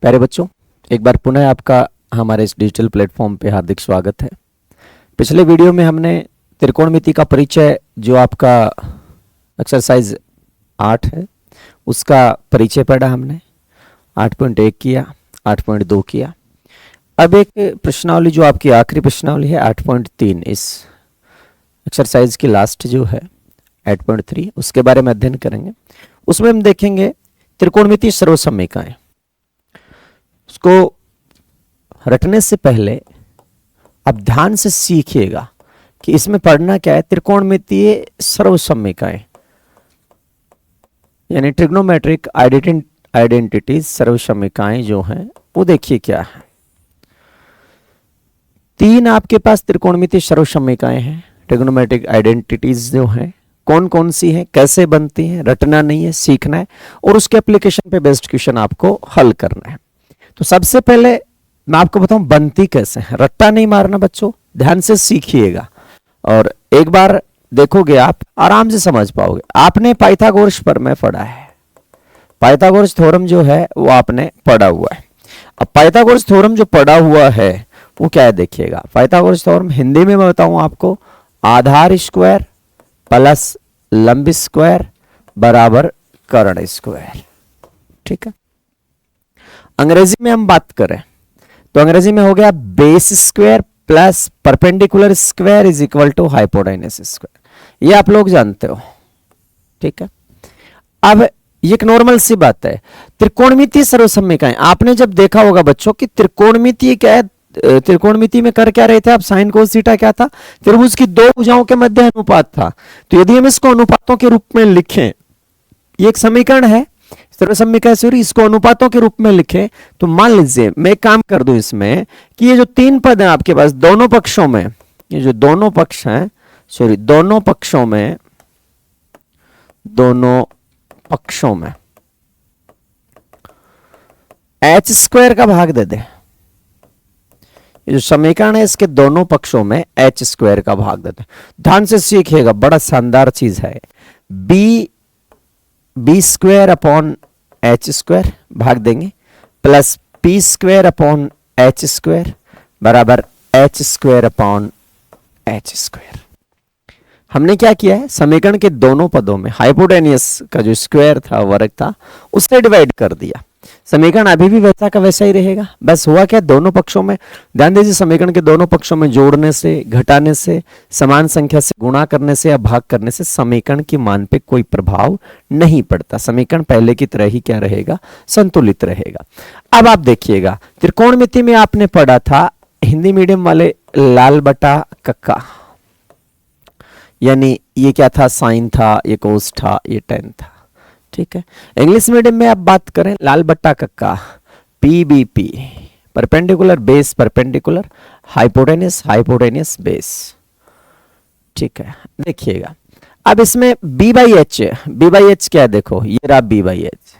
प्यारे बच्चों, एक बार पुनः आपका हमारे इस डिजिटल प्लेटफॉर्म पे हार्दिक स्वागत है। पिछले वीडियो में हमने त्रिकोणमिति का परिचय, जो आपका एक्सरसाइज 8 है, उसका परिचय पढ़ा हमने। 8.1 किया, 8.2 किया। अब एक प्रश्नावली जो आपकी आखिरी प्रश्नावली है 8.3, इस एक्सरसाइज की लास्ट जो है 8.3, उसके बारे में अध्ययन करेंगे। उसमें हम देखेंगे त्रिकोणमिति सर्वसमीकरण। उसको रटने से पहले अब ध्यान से सीखिएगा कि इसमें पढ़ना क्या है। त्रिकोणमितीय सर्वसमीकरण यानी ट्रिग्नोमेट्रिक आइडेंटिटीज सर्वसमीकरण जो हैं वो देखिए क्या है। 3 आपके पास त्रिकोणमितीय सर्वसमीकरण हैं। ट्रिग्नोमेट्रिक आइडेंटिटीज जो हैं कौन कौन सी हैं, कैसे बनती हैं, रटना नहीं है, सीखना है और उसके एप्लीकेशन पे बेस्ड क्वेश्चन आपको हल करना है। तो सबसे पहले मैं आपको बताऊं बनती कैसे है। रट्टा नहीं मारना बच्चों, ध्यान से सीखिएगा और एक बार देखोगे आप आराम से समझ पाओगे। आपने पाइथागोरस पर में पढ़ा है, पाइथागोरस थ्योरम जो है वो आपने पढ़ा हुआ है। अब पाइथागोरस थ्योरम जो पढ़ा हुआ है वो क्या है देखिएगा। पाइथागोरस थ्योरम हिंदी में मैं बताऊं आपको, आधार स्क्वायर प्लस लंब स्क्वायर बराबर कर्ण स्क्वायर। ठीक है। अंग्रेजी में हम बात करें तो अंग्रेजी में हो गया base square plus perpendicular square is equal to hypotenuse square. ये आप लोग जानते हो। ठीक है। अब ये एक नॉर्मल सी बात है। त्रिकोणमितीय सर्वसमीकरण आपने जब देखा होगा बच्चों कि त्रिकोणमितीय क्या है, त्रिकोणमिति में कर क्या रहे थे आप, साइन कोस थीटा क्या था, त्रिभुज की 2 भुजाओं के मध्य अनुपात था। तो यदि हम इसको अनुपातों के रूप में लिखें, ये एक समीकरण है सर्वसमीकरण, इसको अनुपातों के रूप में लिखें तो मान लीजिए मैं एक काम कर दूं इसमें कि ये जो 3 पद हैं आपके पास दोनों पक्षों में, ये जो दोनों पक्ष हैं, दोनों पक्षों में एच स्क्वायर का भाग दे दे। ये जो समीकरण है इसके दोनों पक्षों में एच स्क्वायर का भाग देते हैं। ध्यान से सीखिएगा, बड़ा शानदार चीज है। B square upon H square भाग देंगे plus P square upon H square बराबर H square upon H square. हमने क्या किया है, समीकरण के दोनों पदों में हाइपोटेन्यूस का जो स्क्वायर था, वर्ग था, उससे डिवाइड कर दिया। समीकरण अभी भी वैसा का वैसा ही रहेगा। बस हुआ क्या, दोनों पक्षों में ध्यान दीजिए, समीकरण के दोनों पक्षों में जोड़ने से, घटाने से, समान संख्या से गुणा करने से या भाग करने से समीकरण की मान पे कोई प्रभाव नहीं पड़ता। समीकरण पहले की तरह ही क्या रहेगा, संतुलित रहेगा। अब आप देखिएगा त्रिकोणमिति में आपने पढ़ा था हिंदी मीडियम वाले लाल बटा कक्का, यानी ये क्या था, साइन था, ये कोस था, ये टेन था। ठीक है। इंग्लिश मीडियम में आप बात करें लाल बट्टा कक्का, PBP, perpendicular base perpendicular, hypotenuse hypotenuse base. ठीक है। देखिएगा अब इसमें बी बाई एच क्या है, देखो ये रहा बी बाई एच,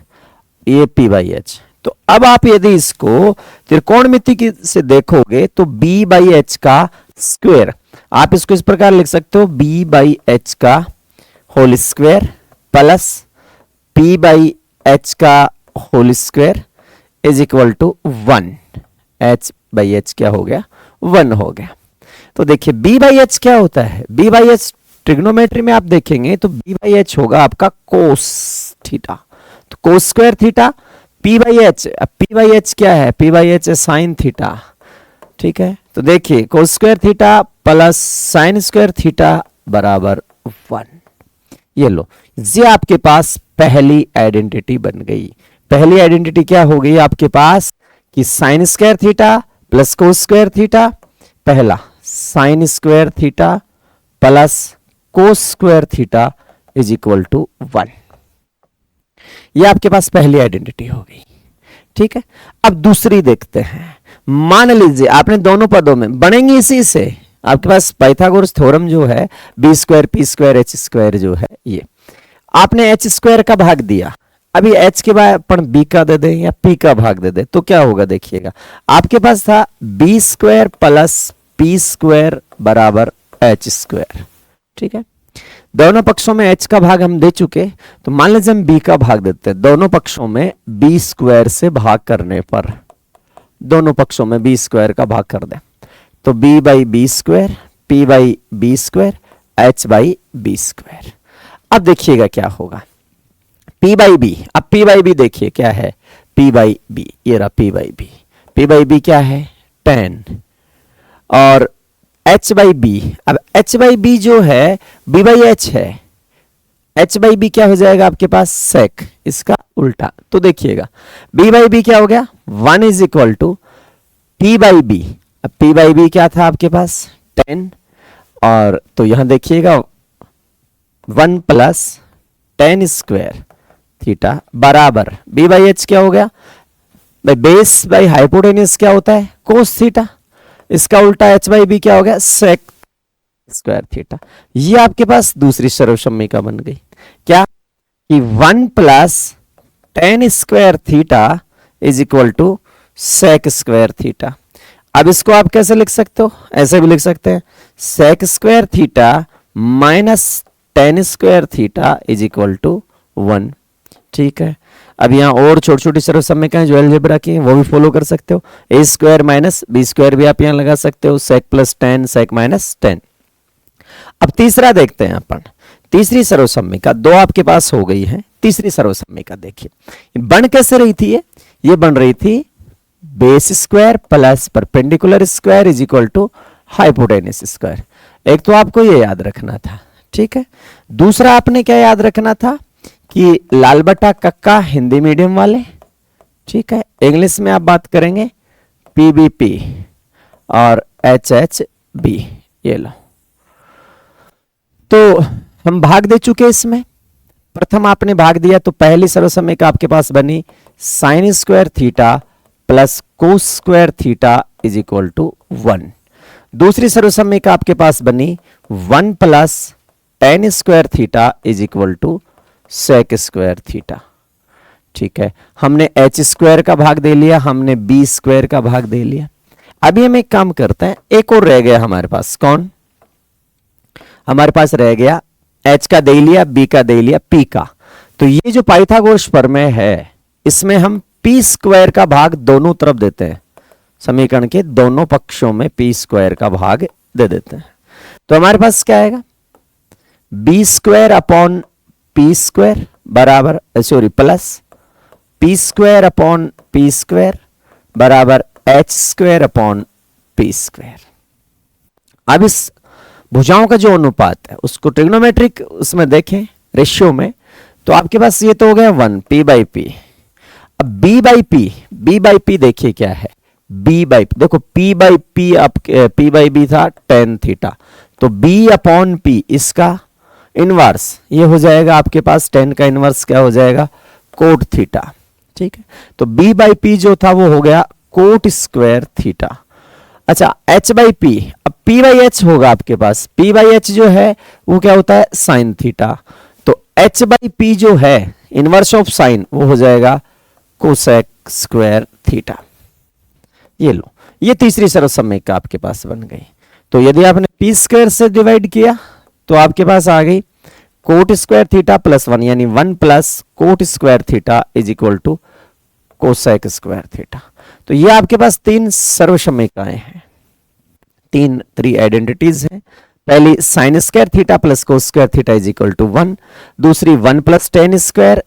ये पी बाई एच। तो अब आप यदि इसको त्रिकोणमिति से देखोगे तो बी बाई एच का स्क्वायर, आप इसको इस प्रकार लिख सकते हो, बी बाई एच का whole square plus P by H का whole square is equal to 1। H by H क्या हो गया, 1 हो गया। तो देखिए बी बाई एच क्या होता है, बी बाई एच ट्रिग्नोमेट्री में आप देखेंगे तो बी बाई एच होगा आपका कोस थीटा, तो कोस square theta. P by H क्या है, पी बाई एच है साइन थीटा। ठीक है। तो देखिए कोस square theta plus sine square theta बराबर 1। ये लो, ये आपके पास पहली आइडेंटिटी बन गई। पहली आइडेंटिटी क्या हो गई आपके पास कि sine square theta plus cos square theta, पहला sine square theta plus cos square theta is equal to 1। ये आपके पास पहली आइडेंटिटी हो गई। ठीक है। अब दूसरी देखते हैं। मान लीजिए आपने दोनों पदों में बनेंगे इसी से, आपके पास पाइथागोरस थ्योरम जो है B square P square H square जो है, ये आपने एच स्क्वायर का भाग दिया। अभी एच के बाद अपन बी का दे दे या पी का भाग दे दे तो क्या होगा देखिएगा, आपके पास था B square plus P square बराबर एच स्क्वायर। ठीक है। दोनों पक्षों में h का भाग हम दे चुके, तो मान लीजिए हम b का भाग देते हैं। दोनों पक्षों में b स्क्वायर से भाग करने पर, दोनों पक्षों में b स्क्वायर का भाग कर दें तो b by B square, p by B square, h by B square. अब देखिएगा क्या होगा, p बाई बी, अब p बाई बी देखिए क्या है, p बाई बी, ये रहा p by B, p by B क्या है 10, और h बाई बी, अब h बाई बी जो है b बाई h है, h बाई बी क्या हो जाएगा आपके पास sec, इसका उल्टा। तो देखिएगा b बाई बी क्या हो गया 1 is equal to p by B, अब p बाई बी क्या था आपके पास 10, और तो यहां देखिएगा 1 प्लस 10 स्क्वायर थीटा बराबर b बाई एच क्या हो गया, भाई बेस बाई हाइपोटेन्यूज क्या होता है कोस थीटा, इसका उल्टा h बाई बी क्या हो गया सेक स्क्वायर थीटा। ये आपके पास दूसरी सर्वसम्मिका बन गई, क्या कि 1 plus 10 square theta is equal to sec square theta. अब इसको आप कैसे लिख सकते हो, ऐसे भी लिख सकते हैं sec square theta minus 10 square theta is equal to 1। ठीक है, अब यहाँ और छोटी छोटी सर्वसम्मिकाएं जो अलजेब्रा की हैं वो भी फॉलो कर सकते हो, ए स्क्वायर माइनस बी स्क्वायर भी आप यहाँ लगा सकते हो, सेक प्लस 10 सेक माइनस 10। अब तीसरा देखते हैं अपन, तीसरी सर्वसम्मिका दो आपके पास हो गई है, तीसरी सर्वसम्मिका देखिए बन कैसे रही थी, ये बन रही थी base square plus perpendicular square is equal to hypotenuse square. एक तो आपको ये याद रखना था, ठीक है। दूसरा आपने क्या याद रखना था कि लाल बटा कक्का हिंदी मीडियम वाले, ठीक है, इंग्लिश में आप बात करेंगे पीबीपी और एचएचबी। ये लो, तो हम भाग दे चुके इसमें, प्रथम आपने भाग दिया तो पहली सर्वसम्मिका आपके पास बनी sine square theta plus cos square theta is equal to 1। दूसरी सर्वसम्मिका आपके पास बनी 1 plus tan square theta is equal to sec square theta. ठीक है, हमने h स्क्वायर का भाग दे लिया, हमने b स्क्वायर का भाग दे लिया। अभी हम एक काम करते हैं, एक और रह गया हमारे पास, कौन, हमारे पास रह गया h का दे लिया, b का दे लिया, p का। तो ये जो पाइथागोरस प्रमेय है इसमें हम p स्क्वायर का भाग दोनों तरफ देते हैं, समीकरण के दोनों पक्षों में p स्क्वायर का भाग दे देते हैं। तो हमारे पास क्या आएगा, b square upon p square बराबर sorry plus p square upon p square बराबर h square upon p square. अब इस भुजाओं का जो अनुपात है उसको ट्रिग्नोमेट्रिक उसमें देखें रेशियो में, तो आपके पास ये तो हो गया 1 p बाई पी। अब b बाई पी देखिए क्या है, b बाई देखो p बाई पी, अब p बाई बी था tan थीटा, तो b अपॉन p इसका इनवर्स ये हो जाएगा आपके पास, tan का इनवर्स क्या हो जाएगा कोट थीटा। ठीक है, तो b बाई पी जो था वो हो गया कोट स्क्वायर थीटा। अच्छा h बाई पी, अब p बाई एच होगा आपके पास, p बाई एच जो है वो क्या होता है साइन थीटा, तो h बाई पी जो है इनवर्स ऑफ साइन वो हो जाएगा कोसेक स्क्वायर थीटा। ये लो, ये तीसरी सर्वसम्मिका आपके पास बन गई। तो यदि आपने p स्क्वायर से डिवाइड किया तो आपके पास आ गई कोट स्क्वायर थीटा प्लस 1, यानी 1 plus cot square theta is equal to cosec square theta. तो ये आपके पास तीन सर्वसम्मिकाएं हैं, थ्री आइडेंटिटीज हैं। पहली sine square theta plus cos square theta is equal to 1, दूसरी 1 plus tan square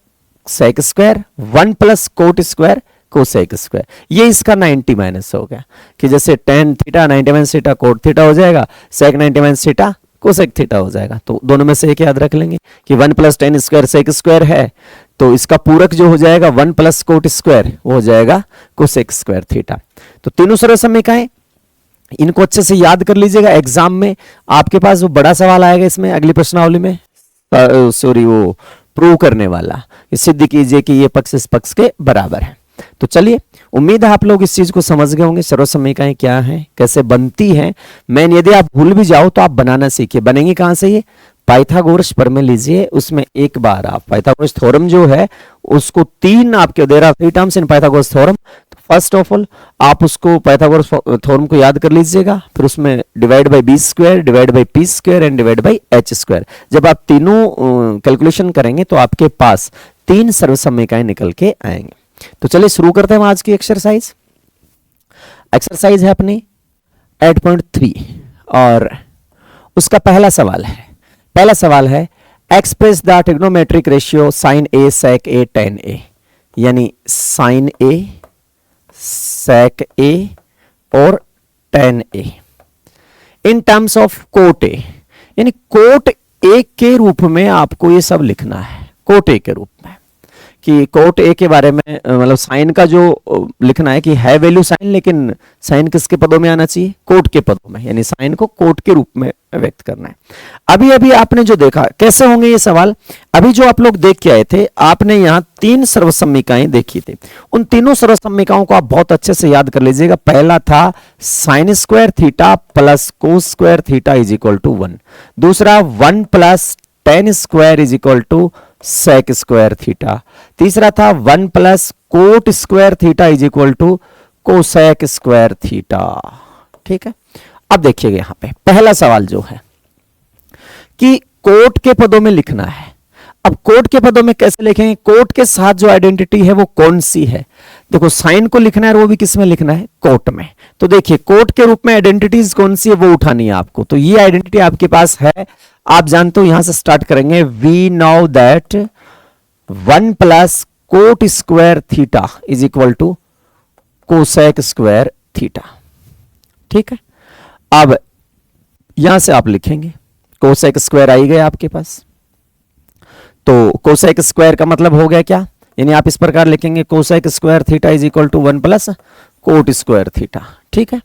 sec square, 1 plus cot square cosec square. ये इसका 90 माइनस हो गया कि जैसे tan theta 90 minus theta cot theta हो जाएगा, sec 90 minus theta cosec theta हो जाएगा। तो दोनों में से एक याद रख लेंगे कि 1 plus tan square sec square है, तो इसका पूरक जो हो जाएगा 1 प्लस कोट स्क्वायर वो हो जाएगा कोसेक स्क्वायर थीटा। तो तीनों सर्वसम्मिकाएं, इनको अच्छे से याद कर लीजिएगा, एग्जाम में आपके पास वो बड़ा सवाल आएगा इसमें अगली प्रश्नावली में, सॉरी वो प्रूव करने वाला, सिद्ध कीजिए कि ये पक्ष इस पक्ष के बराबर है। तो चलिए, उम्मीद है आप लोग इस चीज को समझ गए होंगे, सर्वसम्मिकाएं क्या हैं, कैसे बनती हैं। मेन यदि आप भूल भी जाओ तो आप बनाना सीखिए, बनेंगी कहां से, ये पाइथागोरस प्रमेय लीजिए, उसमें एक बार आप पाइथागोरस थ्योरम जो है उसको तीन आपके there are 3 terms in Pythagoras theorem. First of all आप उसको पाइथागोरस थ्योरम को याद कर लीजिएगा, फिर उसमें divide by B square, divide by P square and divide by H square. जब आप तीनों कैलकुलेशन करेंगे तो आपके पास 3 सर्वसमीकरण निकल के आएंगे। तो चलिए शुरू करते हैं आज की एक्सरसाइज। एक्सरसाइज है अपनी 8.3 और उसका पहला सवाल है express the trigonometric ratio sine A sec A tan A, यानी साइन ए सेक ए और tan A in terms of cot A, यानी कोट ए के रूप में आपको ये सब लिखना है। कोट ए के रूप में कि कोट ए के बारे में मतलब साइन का जो लिखना है कि है वैल्यू साइन, लेकिन साइन किसके पदों में आना चाहिए? कोट के पदों में, यानी साइन को कोट के रूप में व्यक्त करना है। अभी अभी आपने जो देखा, कैसे होंगे ये सवाल, अभी जो आप लोग देख के आए थे, आपने यहाँ 3 सर्वसम्मिकाएं देखी थी। उन तीनों सर्वसम्मिकाओं को आप बहुत अच्छे से याद कर लीजिएगा। पहला था sine square theta plus cos square theta is equal to 1, दूसरा 1 plus tan square is equal to sec square theta, तीसरा था 1 plus cot square theta is equal to cosec square theta. ठीक है, अब देखिएगा यहां पे पहला सवाल जो है कि कोट के पदों में लिखना है। अब कोट के पदों में कैसे लिखेंगे? कोट के साथ जो आइडेंटिटी है वो कौन सी है? देखो साइन को लिखना है और वो भी किस में लिखना है? कोट में। तो देखिए कोट के रूप में आइडेंटिटीज कौन सी है वो उठानी है आपको। तो ये आइडेंटिटी आपके पास है, आप जानते हो। यहां से स्टार्ट करेंगे। We now that 1 plus cot square theta is equal to cosec square theta. ठीक है, अब यहां से आप लिखेंगे कोसेक स्क्वायर आई गए आपके पास। तो कोसेक स्क्वायर का मतलब हो गया क्या, यानी आप इस प्रकार लिखेंगे cosec square theta is equal to 1 plus cot square theta. ठीक है,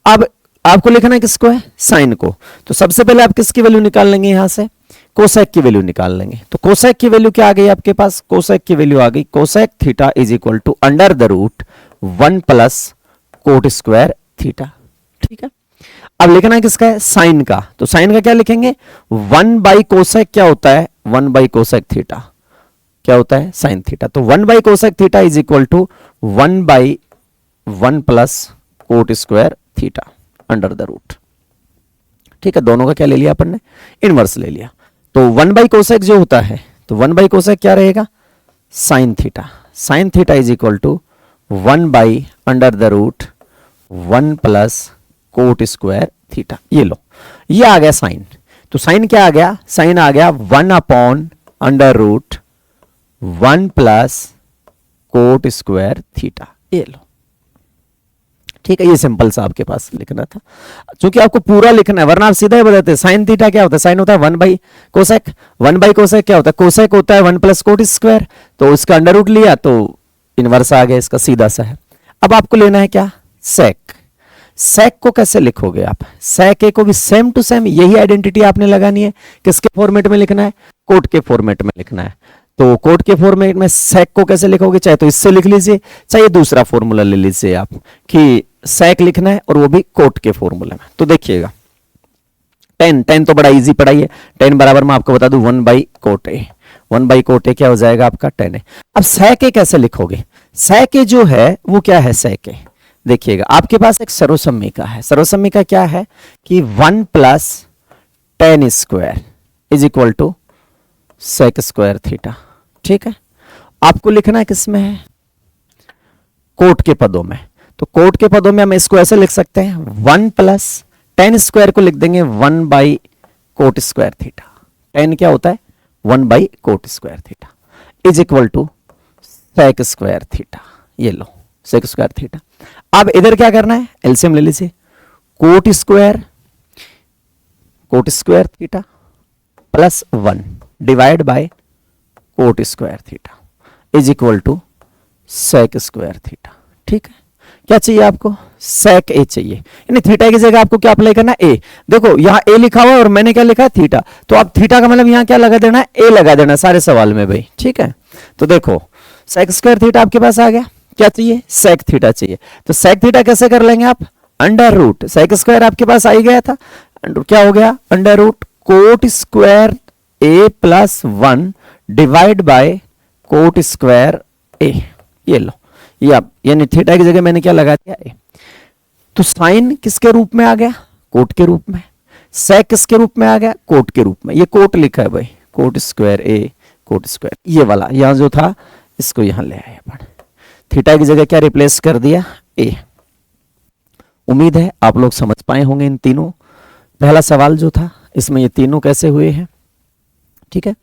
अब आपको लिखना है किसको है? साइन को। तो सबसे पहले आप किसकी वैल्यू निकाल लेंगे? यहां से कोसेक की वैल्यू निकाल लेंगे। तो कोसेक की वैल्यू क्या आ गई आपके पास? कोसेक की वैल्यू आ गई cosec theta is equal to under the root 1 plus cot square theta. ठीक है, अब लिखना है किसका है? साइन का। तो साइन का क्या लिखेंगे? 1 बाई कोसेक क्या होता है? 1 बाई कोसेक थीटा क्या होता है? Sine theta. तो 1 by cosec theta is equal to 1 by 1 plus cot square theta under the root. ठीक है, दोनों का क्या ले लिया अपन ने? इनवर्स ले लिया। तो 1 बाई कोसेक जो होता है, तो 1 बाई कोसेक क्या रहेगा? Sine theta. Sine theta is equal to 1 by under the root 1 plus cot square theta. ये लो, ये आ गया साइन। तो साइन क्या आ गया? साइन आ गया 1 upon under root 1 plus cot square theta. ये लो, ठीक है, ये सिंपल सा आपके पास लिखना था, क्योंकि आपको पूरा लिखना है, वरना आप सीधा ही बताते। साइन थीटा क्या होता है? साइन होता है 1 बाई कोसेक। 1 बाई कोसेक क्या होता है? कोसेक होता है 1 प्लस कोट स्क्वायर। तो उसका अंडर रूट लिया तो इनवर्स आ गया, इसका सीधा सा है। अब आपको लेना है क्या? सेक। सेक को कैसे लिखोगे आप? सेक ए को भी सेम टू सेम यही आइडेंटिटी आपने लगानी है। किसके फॉर्मेट में लिखना है? कोट के फॉर्मेट में लिखना है। तो कोट के फॉर्मेट में सेक को कैसे लिखोगे? चाहे तो इससे लिख लीजिए, चाहे दूसरा फॉर्मूला ले लीजिए आप कि सेक लिखना है और वो भी कोट के फॉर्मूला में। तो देखिएगा 10 तो बड़ा इजी पढ़ाई है। 10 बराबर मैं आपको बता दूं 1 by cot A. 1 by cot A क्या हो जाएगा आपका? 10 है। अब सेक ए कैसे लिखोगे? सेक ए जो है वो क्या है? सेक ए देखिएगा, आपके पास एक सर्वसम्मिका है। सर्वसम्मिका क्या है कि 1 plus tan square is equal to sec square theta. ठीक है, आपको लिखना है किसमें है? कोट के पदों में। तो कोट के पदों में हम इसको ऐसे लिख सकते हैं 1 प्लस टेन स्क्वायर को लिख देंगे 1 बाई कोट स्क्वायर थीटा। 10 क्या होता है? 1 by cot square theta is equal to sec square theta. ये लो, सेक स्क्वायर थीटा। अब इधर क्या करना है? एलसीएम ले लीजिए। Cot square theta plus 1 divide by cot square theta is equal to sec square theta. ठीक है, क्या चाहिए आपको? सेक ए चाहिए, यानी थीटा की जगह आपको क्या अप्लाई करना है? ए। देखो यहां ए लिखा हुआ है और मैंने क्या लिखा है? थीटा। तो आप थीटा का मतलब यहां क्या लगा देना है? ए लगा देना सारे सवाल में भाई। ठीक है, तो देखो सेक स्क्वायर थीटा आपके पास आ गया। क्या चाहिए? सेक थीटा चाहिए। तो सेक थीटा कैसे कर लेंगे आप? अंडर रूट, सेक स्क्वायर आपके पास आ ही गया था, क्या हो गया? Under root cot square A plus 1 divide by cot square A. ये लो, ये आप यानी थीटा की जगह मैंने क्या लगा दिया, ए। तो साइन किसके रूप में आ गया, कोट के रूप में। सेक किसके रूप में आ गया, कोट के रूप में। ये कोट लिखा है भाई, कोट स्क्वायर ए कोट स्क्वायर, ये वाला यहां जो था इसको यहां ले आए अपन। थीटा की जगह क्या रिप्लेस कर दिया, ए। उम्मीद है आप लोग समझ पाए होंगे इन तीनों। पहला सवाल जो था इसमें ये तीनों कैसे हुए हैं, ठीक है।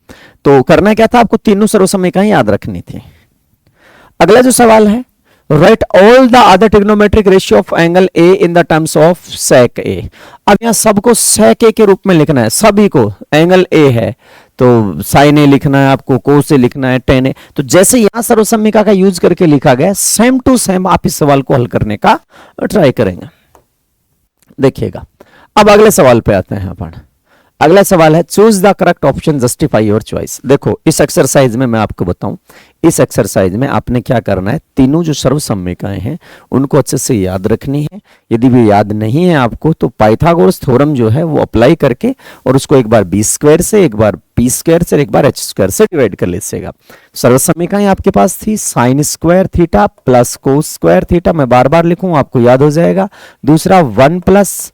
तो करना क्या था, आपको तीनों सर्वसमीकरण याद रखनी थी। अगला जो सवाल है, write all the other trigonometric ratio of angle A in the terms of sec A. अब यहां सबको सेक ए के रूप में लिखना है, सभी को। एंगल ए है तो साइन ए लिखना है आपको, कोस ए लिखना है, टेन ए। तो जैसे यहां सर्वसम्मिका का यूज करके लिखा गया, सेम टू सेम आप इस सवाल को हल करने का ट्राई करेंगे। देखिएगा, अब अगले सवाल पे आते हैं अपन। अगला सवाल है, choose the correct option, justify your choice. देखो इस एक्सरसाइज में मैं आपको बताऊं, इस एक्सरसाइज में आपने क्या करना है, तीनों जो सर्वसम्मिकाएं हैं उनको अच्छे से याद रखनी है। यदि भी याद नहीं है आपको तो पाइथागोरस थ्योरम जो है वो अप्लाई करके और उसको एक बार बी स्क्वायर से, एक बार पी स्क्वायर से, एक बार एच स्क्वायर से डिवाइड कर लीजिएगा। सर्वसम्मिकाएं आपके पास थी sign square theta plus cos square theta, मैं बार बार लिखूं आपको याद हो जाएगा। दूसरा 1 plus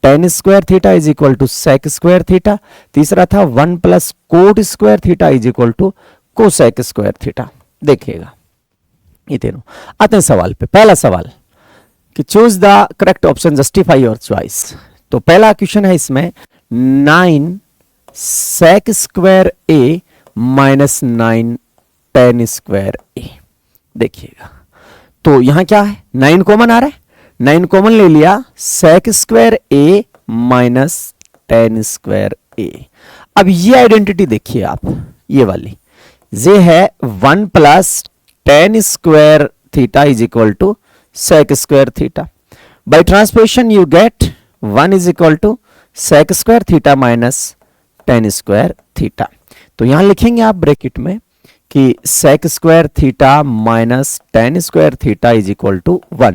tan square theta is equal to sec square theta. तीसरा था 1 plus cot square theta is equal to cosec square theta. देखिएगा ये तीनों। आते हैं सवाल पे। पहला सवाल कि choose the correct option, justify your choice. तो पहला क्वेश्चन है इसमें 9 सेक स्क्वायर ए माइनस 9 टेन स्क्वायर ए। देखिएगा तो यहां क्या है, 9 कॉमन आ रहा है, 9 कॉमन ले लिया, सेक स्क्वायर ए माइनस टेन स्क्वायर ए। अब ये आइडेंटिटी देखिए आप, ये वाली ये है 1 plus tan square theta is equal to sec square theta. By transposition you get 1 is equal to sec square theta minus tan square theta. तो यहां लिखेंगे आप ब्रैकेट में कि sec square theta minus tan square theta is equal to 1,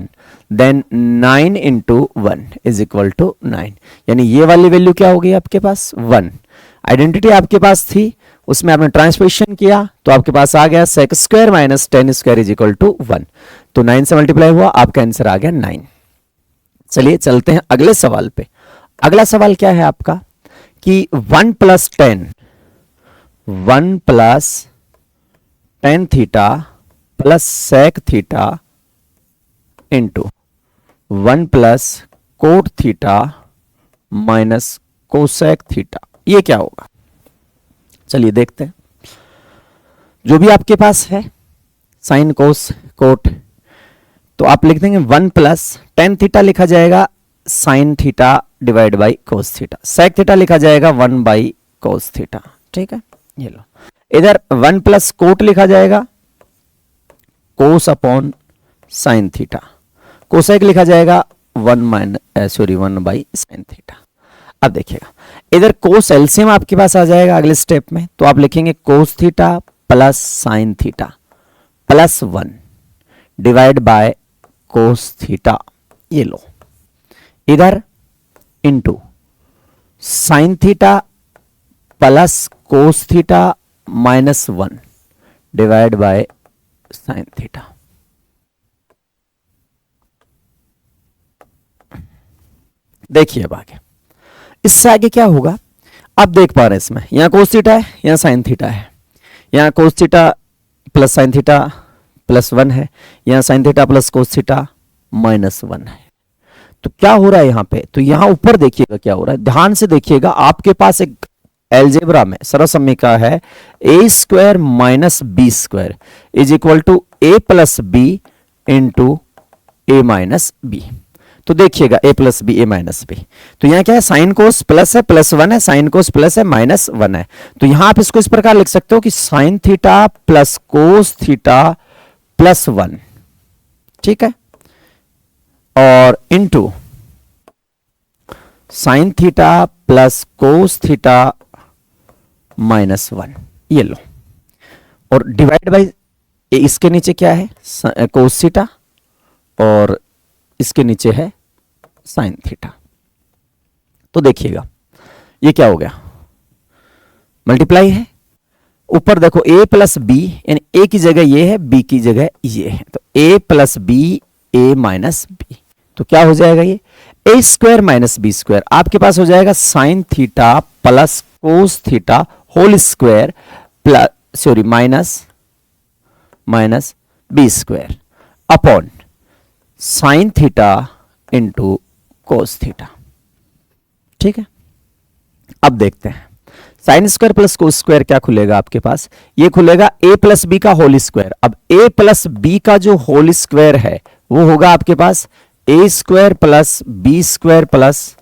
then 9 into 1 is equal to 9। यानी ये वाली value क्या हो गई आपके पास, 1। आइडेंटिटी आपके पास थी, उसमें आपने ट्रांसपोजिशन किया तो आपके पास आ गया sec square minus tan square is equal to 1। तो 9 से मल्टीप्लाई हुआ, आपका आंसर आ गया 9। चलिए चलते हैं अगले सवाल पे। अगला सवाल क्या है आपका कि 1 plus 10 theta plus sec theta into 1 plus cot theta minus cosec theta, ये क्या होगा। चलिए देखते हैं। जो भी आपके पास है साइन कोस कोट, तो आप लिख देंगे 1 प्लस 10 थीटा लिखा जाएगा sine theta divide by cos theta, sec theta लिखा जाएगा 1 बाई कोस थीटा। ठीक है, ये लो। इधर 1 प्लस कोट लिखा जाएगा कोस अपॉन साइन थीटा, कोसेक लिखा जाएगा 1 बाई साइन थीटा। अब देखिएगा इधर कोस एलसीएम आपके पास आ जाएगा अगले स्टेप में, तो आप लिखेंगे कोस theta plus sign theta plus 1 divide by cos theta, ये लो। इधर into sine theta plus cos theta minus 1 divide by sine theta. देखिए अब आगे, इससे आगे क्या होगा आप देख पा रहे हैं। इसमें यहां कोस थीटा है, यहां साइन थीटा है, यहां कोस theta plus sign theta plus 1 है, यहां sign theta plus cos theta minus 1 है। तो क्या हो रहा है यहां पे, तो यहां ऊपर देखिएगा क्या हो रहा है, ध्यान से देखिएगा। आपके पास एक एलजेब्रा में सर्वसम्मिका है A square minus B square is equal to A plus B into A minus B. तो देखिएगा A plus B A minus B, तो यहां क्या है साइन कोस प्लस है प्लस 1 है, साइन कोस प्लस है माइनस 1 है। तो यहां आप इसको इस प्रकार लिख सकते हो कि sign theta plus cos theta plus 1, ठीक है, और into sine theta plus cos theta minus 1, ये लो। और डिवाइड बाई इसके नीचे क्या है कोस थीटा और इसके नीचे है साइन थीटा। तो देखिएगा ये क्या हो गया, मल्टीप्लाई है, ऊपर देखो a प्लस बी, यानी a की जगह ये है, b की जगह ये है, तो a plus B a minus B, तो क्या हो जाएगा ये a square minus B square, आपके पास हो जाएगा sine theta plus cos theta whole square plus sorry minus B square upon sine theta into cos theta. ठीक है, अब देखते हैं sine square plus cos square क्या खुलेगा आपके पास, ये खुलेगा a प्लस बी का होल स्क्वायर। अब a प्लस बी का जो होल स्क्वायर है वो होगा आपके पास a square plus B square plus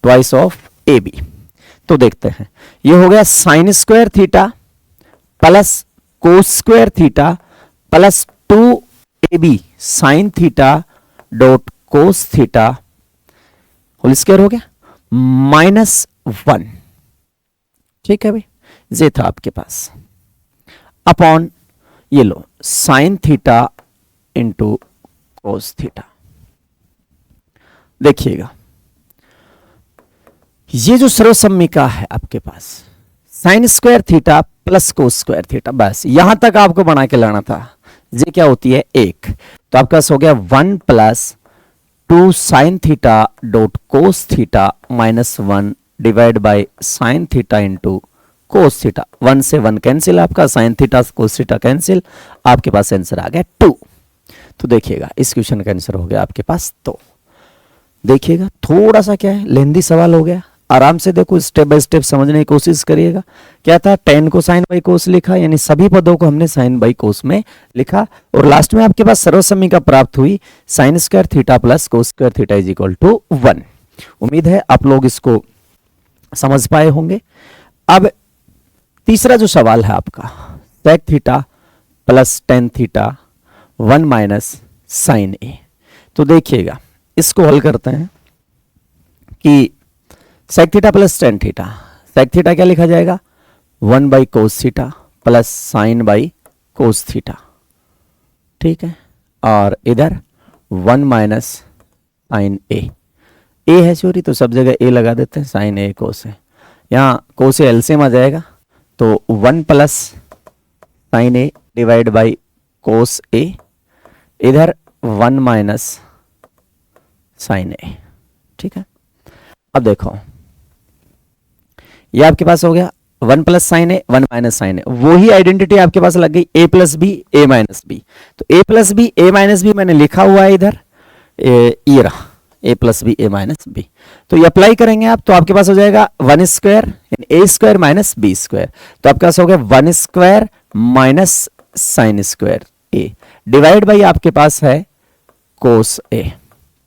twice of A B. तो देखते हैं, ये हो गया sine square theta plus cos square theta plus 2ab sine theta dot cos theta whole square हो गया -1। ठीक है भाई, ये था आपके पास अपॉन ये लो sine theta into cos theta. देखिएगा ये जो सर्वसम्मिका है आपके पास sine square theta plus cos square theta, बस यहां तक आपको बना के लाना था। ये क्या होती है 1, तो आपका पास हो गया 1 plus 2 sign theta dot cos theta -1 divide by sine theta into cos theta. 1 से 1 कैंसिल, आपका sine theta cos theta cancel, आपके पास आंसर आ गया 2। तो देखिएगा इस क्वेश्चन का आंसर हो गया आपके पास। तो देखिएगा थोड़ा सा क्या है लेंदी सवाल हो गया, आराम से देखो स्टेप बाय स्टेप समझने की कोशिश करिएगा। क्या था, tan को साइन बाई कोस लिखा, यानी सभी पदों को हमने साइन बाई कोस में लिखा, और लास्ट में आपके पास सर्वसम्मिका प्राप्त हुई sine square theta plus cos square theta is equal to 1। उम्मीद है आप लोग इसको समझ पाए होंगे। अब तीसरा जो सवाल है आपका sec theta plus tan theta 1 minus sine A. तो देखिएगा इसको हल करते हैं कि sec theta plus tan theta, sec theta क्या लिखा जाएगा 1 by cos theta plus sine by cos theta. ठीक है, और इधर 1 माइनस साइन ए है सॉरी, तो सब जगह ए लगा देते हैं, साइन ए कोस है, यहाँ कोस ए एलसीएम आ जाएगा, तो 1 plus sine A divide by cos A, इधर 1 माइनस साइन ए। ठीक है, अब देखो ये आपके पास हो गया 1 plus sine A 1 minus sine A, वही आइडेंटिटी आपके पास लग गई a plus B A minus B. तो a plus B A minus B मैंने लिखा हुआ है इधर, ये रहा a plus B A minus B. तो ये अप्लाई करेंगे आप, तो आपके पास हो जाएगा 1 स्क्वायर ए स्क्वायर माइनस बी स्क्वायर, तो आपके पास हो गया 1 square minus sine square A divide by आपके पास है कोस ए।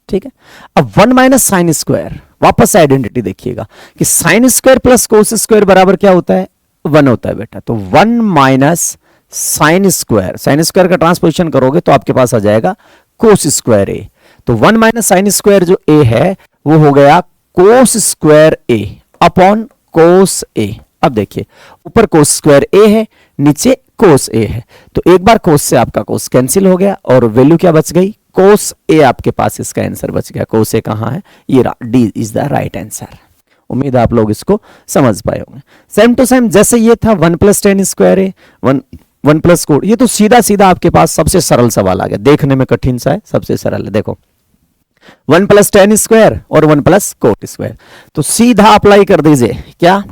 ठीक है, अब 1 माइनस साइन स्क्वायर, वापस आइडेंटिटी देखिएगा कि sine square plus cos square बराबर क्या होता है 1 होता है बेटा। तो 1 माइनस साइन स्क्वायर का ट्रांसपोजिशन करोगे तो आपके पास आ जाएगा कोस स्क्वायर ए। तो 1 माइनस साइन स्क्वायर जो ए है वो हो गया कोस स्क्वायर ए अपॉन कोस ए। अब देखिए ऊपर कोस स्क्वायर ए है, नीचे कोस ए है, तो एक बार कोस से आपका कोस कैंसिल हो गया और वैल्यू क्या बच गई कोस ए, आपके पास इसका आंसर बच गया। कोस ए कहां है, ये D is the right answer. उम्मीद है आप लोग इसको समझ पाए होंगे। सेम टू सेम जैसे ये था 1 प्लस टेन स्क्वायर ए 1 प्लस कोड, ये तो सीधा सीधा आपके पास सबसे सरल सवाल आ गया, देखने में कठिन सा है, सबसे सरल है। देखो 1 प्लस टेन स्क्वायर और 1 प्लस कोट स्क्वायर, तो सीधा अप्लाई कर दीजिए क्या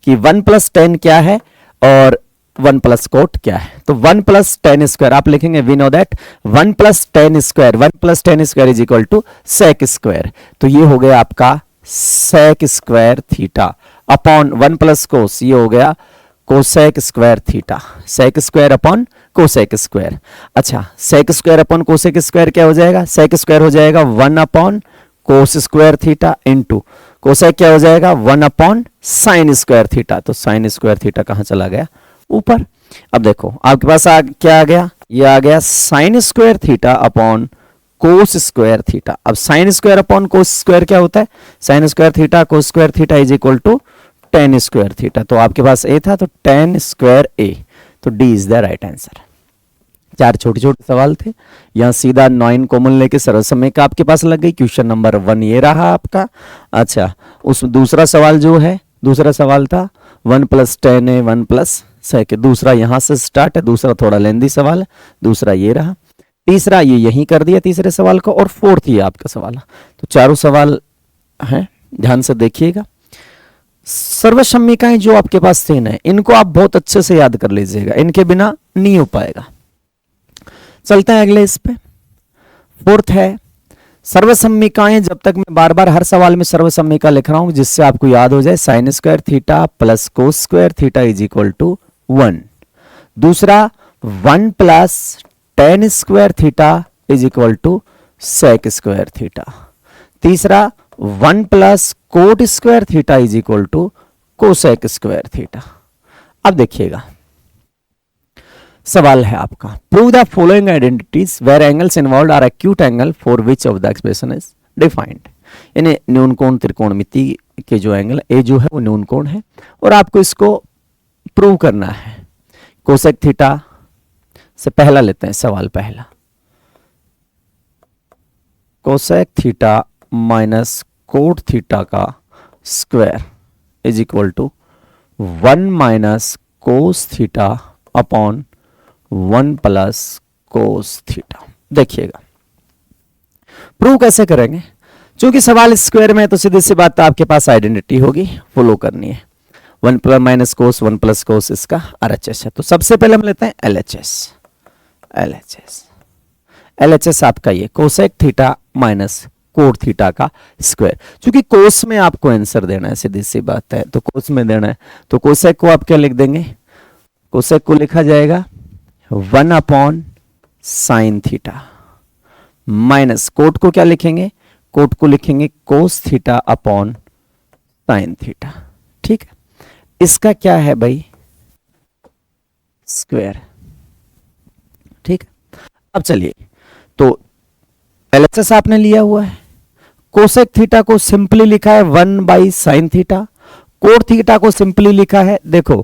कि 1 प्लस टेन क्या है और 1 प्लस कोट क्या है। तो 1 प्लस टेन स्क्वायर आप लिखेंगे, we know that 1 plus tan square is equal to sec square, तो ये हो गया आपका sec square theta upon 1 plus cos, ये हो गया cosec square theta, sec square upon cosec square. अच्छा, sec square upon cosec square क्या हो जाएगा, सेक स्क्वायर हो जाएगा 1 upon cos square theta into cosec क्या हो जाएगा 1 अपॉन साइन स्क्वायर थीटा। तो साइन स्क्वायर थीटा कहां चला गया ऊपर। अब देखो आपके पास क्या आ गया, ये आ गया sine square theta upon cos square theta. अब sine square upon cos square क्या होता है, sine square theta cos square theta is equal to tan square theta. तो आपके पास ए था तो टेन स्क्वायर ए, तो D is the right answer. 4 छोटे छोटे सवाल थे, यहां सीधा 9 कॉमन लेके सर्वसम्मिका आपके पास लग गई। क्वेश्चन नंबर 1 ये रहा आपका। अच्छा, उस दूसरा सवाल जो है, दूसरा सवाल था 1 प्लस टेन है 1 प्लस सेक। दूसरा यहां से स्टार्ट है, दूसरा थोड़ा लेंदी सवाल है, दूसरा ये रहा, तीसरा ये यहीं कर दिया तीसरे सवाल को, और फोर्थ ये आपका सवाल है। तो चारों सवाल हैं, ध्यान से देखिएगा। सर्वसम्मिकाएं जो आपके पास 3 है, इनको आप बहुत अच्छे से याद कर लीजिएगा, इनके बिना नहीं हो पाएगा। चलते हैं अगले इस पे। फोर्थ है सर्वसम्मिकाएं। जब तक मैं बार बार हर सवाल में सर्वसम्मिका लिख रहा हूं जिससे आपको याद हो जाए, sine square theta plus cos square theta is equal to 1। दूसरा 1 plus tan square theta is equal to sec square theta. तीसरा 1 plus cot square theta is equal to cosec square theta. अब देखिएगा सवाल है आपका, prove the following identities where angles involved are acute angle for which of the expression is defined. यानी न्यून कोण त्रिकोणमिति के जो एंगल ए जो है वो न्यून कोण है, और आपको इसको प्रूव करना है। कोसेक थीटा से पहला लेते हैं सवाल पहला, cosec theta minus cot theta का square is equal to 1 minus cos theta upon 1 plus cos theta. देखिएगा प्रूव कैसे करेंगे, क्योंकि सवाल स्क्वायर में है तो सीधी सी बात आपके पास आइडेंटिटी होगी, फॉलो करनी है। 1 प्लस माइनस कोस 1 प्लस कोस इसका RHS है। तो सबसे पहले हम लेते हैं LHS आपका ये cosec theta minus cot theta का स्क्वायर। क्योंकि कोस में आपको आंसर देना है, सीधी सी बात है, तो कोस में देना है, तो कोसेक को आप क्या लिख देंगे, कोसेक को लिखा जाएगा 1 upon sine theta, minus coat को क्या लिखेंगे, कोट को लिखेंगे कोस थीटा अपॉन साइन थीटा। ठीक है, इसका क्या है भाई, स्क्वायर। ठीक है, अब चलिए, तो LHS आपने लिया हुआ है, कोसेक थीटा को सिंपली लिखा है 1 by sine theta, cot theta को सिंपली लिखा है, देखो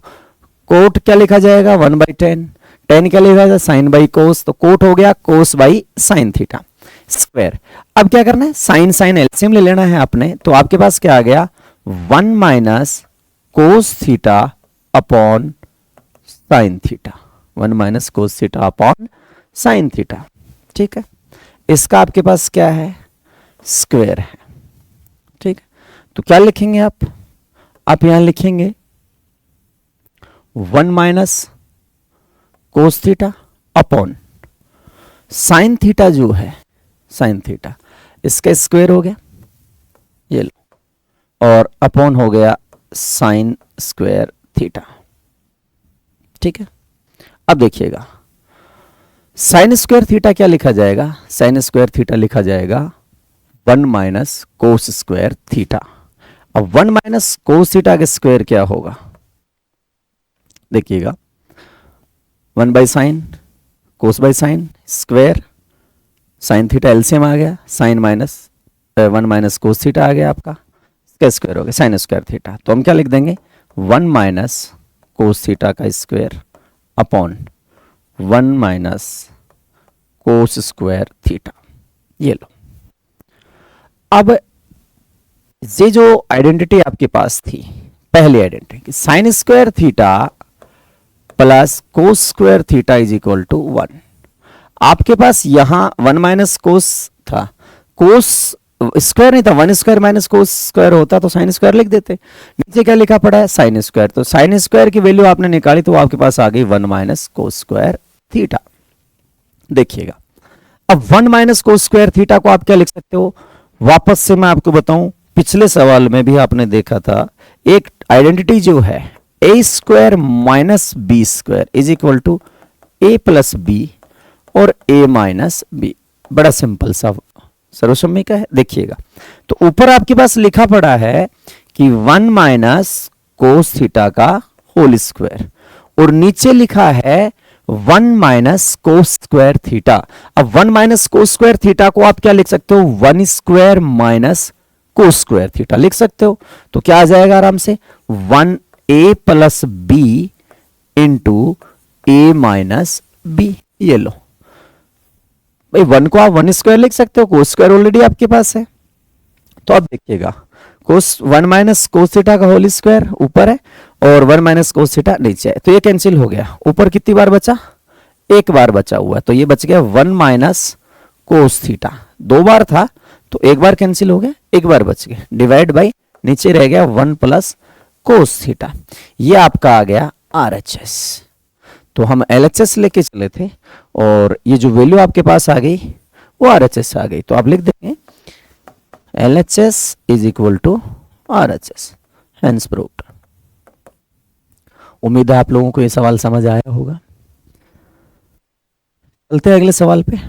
कोट क्या लिखा जाएगा 1 बाई टेन, टेन क्या लिखा जाएगा साइन बाई कोस, तो कोट हो गया कोस बाई साइन थीटा स्क्वायर। अब क्या करना है, साइन साइन एलसीएम ले लेना है आपने, तो आपके पास क्या आ गया 1 minus cos theta upon sine theta, 1 minus cos theta upon sine theta. ठीक है, इसका आपके पास क्या है, स्क्वायर है। ठीक है, तो क्या लिखेंगे आप यहां लिखेंगे 1 minus cos theta upon sine theta जो है, साइन थीटा इसका स्क्वायर हो गया, ये लो, और अपॉन हो गया साइन स्क्वायर थीटा। ठीक है, अब देखिएगा साइन स्क्वायर थीटा क्या लिखा जाएगा, साइन स्क्वायर थीटा लिखा जाएगा 1 माइनस कोस स्क्वायर थीटा। अब 1 माइनस कोस थीटा का स्क्वायर क्या होगा, देखिएगा 1 by sine cos by sine square, sine theta LCM आ गया, sine minus 1 minus cos theta आ गया आपका, इसका स्क्वायर हो गया साइन स्क्वायर थीटा। तो हम क्या लिख देंगे 1 माइनस कोस थीटा का स्क्वायर अपॉन 1 माइनस कोस स्क्वायर थीटा, ये लो। अब ये जो आइडेंटिटी आपके पास थी, पहली identity sine square theta plus cos square theta is equal to 1, आपके पास यहां 1 माइनस कोस था, कोस स्क्वायर नहीं था, 1 स्क्वायर माइनस कोस स्क्वायर होता तो साइन स्क्वायर लिख देते, नीचे क्या लिखा पड़ा है साइन स्क्वायर, तो साइन स्क्वायर की वैल्यू आपने निकाली तो आपके पास आ गई 1 माइनस कोस स्क्वायर थीटा। देखिएगा अब 1 माइनस कोस स्क्वायर थीटा को आप क्या लिख सकते हो, वापस से मैं आपको बताऊं, पिछले सवाल में भी आपने देखा था एक आइडेंटिटी जो है A square minus B square is equal to A plus B और ए माइनस बी, बड़ा सिंपल सा सर्वसम्मिका है। देखिएगा तो ऊपर आपके पास लिखा पड़ा है कि 1 माइनस कोस थीटा का होल स्क्वायर, और नीचे लिखा है 1 माइनस कोस स्क्वायर थीटा। अब 1 माइनस कोस स्क्वायर थीटा को आप क्या लिख सकते हो, 1 square minus cos square theta लिख सकते हो, तो क्या आ जाएगा आराम से 1 ए plus B into A minus B. ये लो भाई, 1 को आप 1 स्क्वायर लिख सकते हो, कोस स्क्वायर ऑलरेडी आपके पास है। तो अब देखिएगा कोस 1 माइनस कोस थीटा का होल स्क्वायर ऊपर है और 1 माइनस कोस थीटा नीचे है, तो ये कैंसिल हो गया। ऊपर कितनी बार बचा, एक बार बचा हुआ है, तो ये बच गया 1 माइनस कोस थीटा। 2 बार था तो एक बार कैंसिल हो गया, एक बार बच गया, डिवाइड बाई नीचे रह गया 1 प्लस कोस थीटा। ये आपका आ गया RHS। तो हम LHS लेके चले थे और ये जो वैल्यू आपके पास आ गई वो RHS आ गई, तो आप लिख देंगे LHS is equal to RHS, hence proved. उम्मीद है आप लोगों को ये सवाल समझ आया होगा। चलते हैं अगले सवाल पे।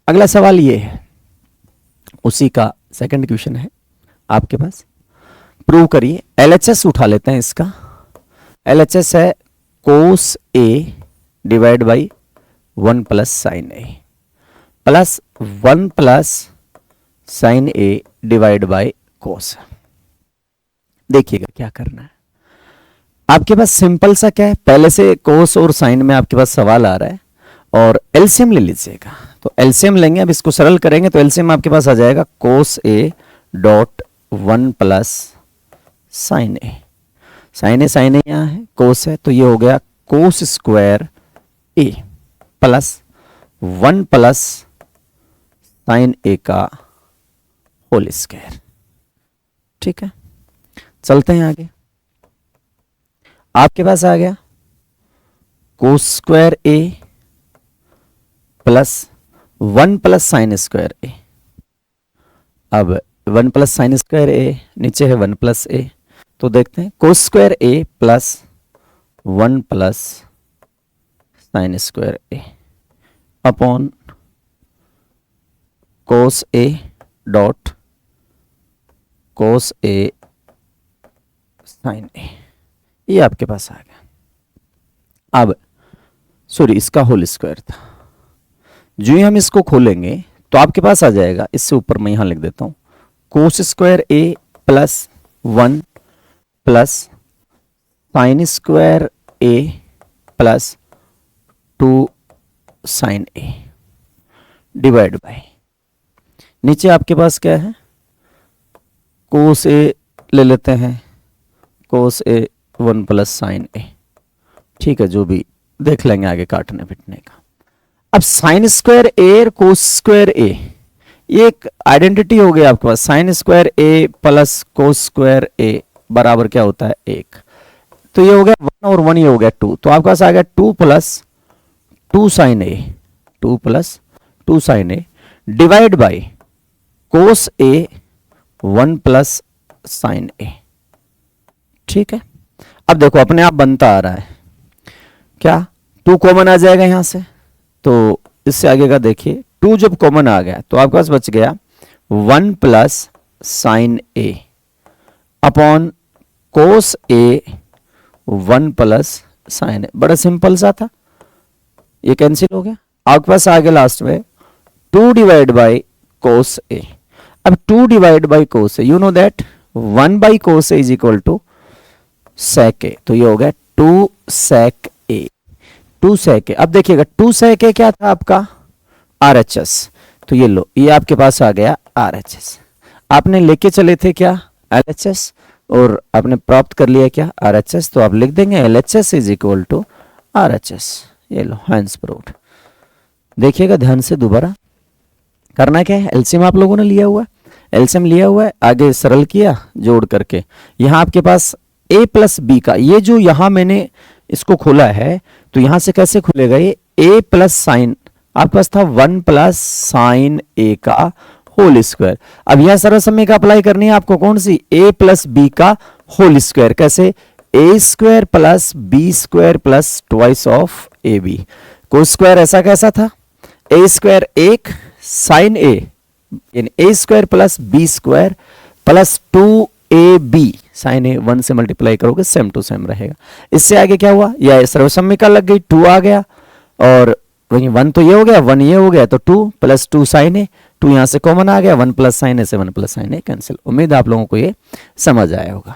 अगला सवाल ये है, उसी का सेकंड क्वेश्चन है आपके पास। प्रूव करिए। LHS उठा लेते हैं इसका। LHS है कोस A divide by 1 plus sine A plus 1 plus sine A divide by कोस। देखिएगा क्या करना है आपके पास। सिंपल सा क्या है, पहले से कोस और साइन में आपके पास सवाल आ रहा है और एलसीएम ले लीजिएगा। तो एलसीएम लेंगे, अब इसको सरल करेंगे तो एलसीएम आपके पास आ जाएगा cos A dot 1 plus sine A। Sine A यहाँ है, कोस है, तो ये हो गया cos square A plus 1 plus sine A का होल स्क्वायर। ठीक है, चलते हैं आगे। आपके पास आ गया cos square A plus 1 plus sine square A। अब 1 प्लस साइन स्क्वायर A नीचे है 1 प्लस A, तो देखते हैं cos square A plus 1 plus sine square A upon cos A dot cos A sine A। ये आपके पास आ गया। अब सॉरी, इसका होल स्क्वायर था। जो ही हम इसको खोलेंगे तो आपके पास आ जाएगा, इससे ऊपर मैं यहां लिख देता हूं, cos square A plus 1 plus sine square A plus 2 sine A divide by नीचे आपके पास क्या है, कोस A ले लेते हैं, कोस A 1 प्लस साइन A। ठीक है, जो भी देख लेंगे आगे काटने पिटने का। अब साइन स्क्वायर A और कोस स्क्वायर A, ये एक आइडेंटिटी हो गई आपके पास। Sine square A plus cos square A बराबर क्या होता है, 1। तो ये हो गया 1 और 1, ये हो गया 2। तो आपके पास आ गया 2 plus 2 sine A, 2 plus 2 sine A divide by cos A 1 plus sine A। ठीक है, अब देखो अपने आप बनता आ रहा है क्या, 2 कॉमन आ जाएगा यहां से, तो इससे आगे का देखिए 2 जब कॉमन आ गया तो आपके पास बच गया 1 plus sine A upon cos A 1 plus sine A। बड़ा सिंपल सा था, ये कैंसिल हो गया। आपके पास आ गया लास्ट में 2 डिवाइड बाई कोस A। अब 2 divide by cos A, you know that 1 by cos A is equal to sec A। तो ये हो गया 2 सेक A, 2 सेक A। अब देखिएगा 2 सेक A क्या था आपका, RHS। तो ये लो, ये आपके पास आ गया RHS। आपने लेके चले थे क्या, LHS, और आपने प्राप्त कर लिया क्या, RHS। तो आप लिख देंगे LHS is equal to RHS। ये लो, हेंस प्रूव्ड। देखिएगा ध्यान से, दोबारा करना क्या है, एलसीएम आप लोगों ने लिया हुआ है, एलसीएम लिया हुआ है, आगे सरल किया जोड़ करके। यहां आपके पास A प्लस बी का, ये जो यहां मैंने इसको खोला है, तो यहां से कैसे खुलेगा, ये A प्लस साइन, आपके पास था 1 प्लस साइन A का होल स्क्वायर। अब यह सरल समय का अप्लाई करनी है आपको, कौन सी, A प्लस बी का होल स्क्वायर। कैसे, A square plus B square plus twice of AB। को स्क्वायर ऐसा कैसा था, A स्क्वायर 1 साइन A, यानी A square plus B square plus 2AB sine A 1 से मल्टीप्लाई करोगे सेम टू सेम रहेगा। इससे आगे क्या हुआ, यह सर्वसम्मिका लग गई, 2 आ गया और वही 1 तो ये हो गया, 1 ये हो गया, तो 2 प्लस 2 साइन A, 2 यहां से कॉमन आ गया, 1 प्लस साइन A से 1 प्लस साइन A कैंसिल। उम्मीद है आप लोगों को ये समझ आया होगा।